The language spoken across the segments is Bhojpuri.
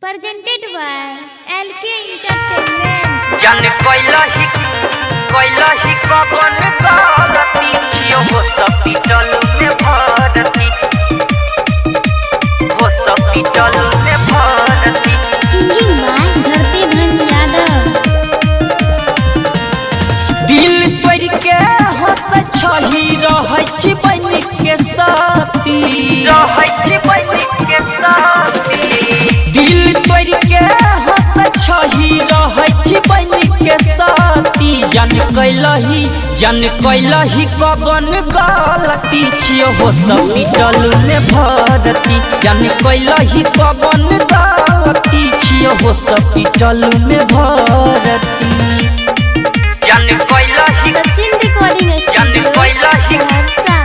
Presented by LK Entertainment. जन कोइलही कबन गलती छियो हॉस्पिटल में भर्ती Singing by धरती धन यादव. दिल तोड़ के हंस छही रहै छी बन के साथी दिल तोड़ के हंस छही रहै छी बन के साथी जन कोइलही कबन गलती छियो हॉस्पिटल में भर्ती जन कोइलही कबन गलती छियो हॉस्पिटल में भर्ती सचिन रिकॉर्डिंग स्टूडियो सहरसा.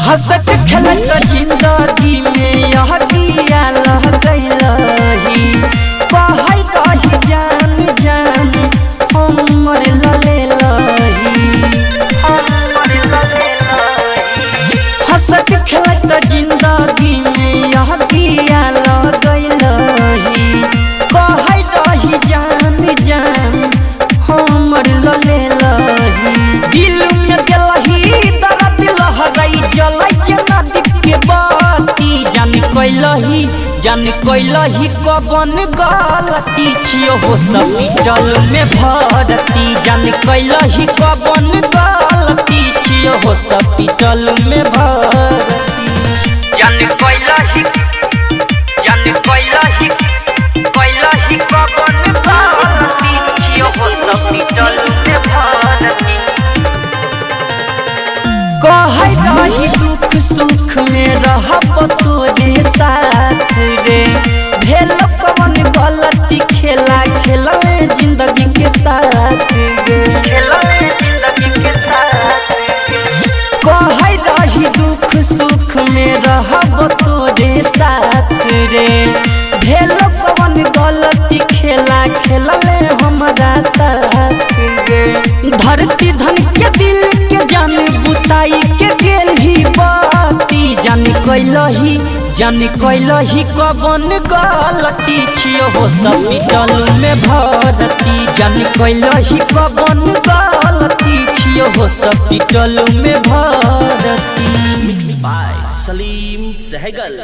हंसत खेलत जिंदगी में यह किया लह गइलही कहै कही जान जान हमर ललेलही हंसत खेलत जिंदगी में यह किया लह गइलही कहै कही जान जान हमर ललेलही दिल में गेलही दर्द लहरई जलै जना दिख के बाती जान कोइलही कबन गलती छियो हॉस्पिटल में भर्ती जान कोइलही कबन गलती छियो हॉस्पिटल में भर्ती जान कोइलही कबन गलती छियो हॉस्पिटल में भर्ती कहै रही दुख सुख में रहब तोरे साथ रे भेल कवन गलती खेला खेलले जिंदगी के साथ रे कहै रही दुख सुख में रहब तोरे साथ रे भेल कवन गलती खेला खेलले हमरा साथ रे धरती धन के दिल के जान बुताई के गेल ही बाती जान कोइलही कबन गलती छियो हॉस्पिटल में भर्ती जान कोइलही कबन गलती छियो हॉस्पिटल में भर्ती मिक्स बाय सलीम सहगल।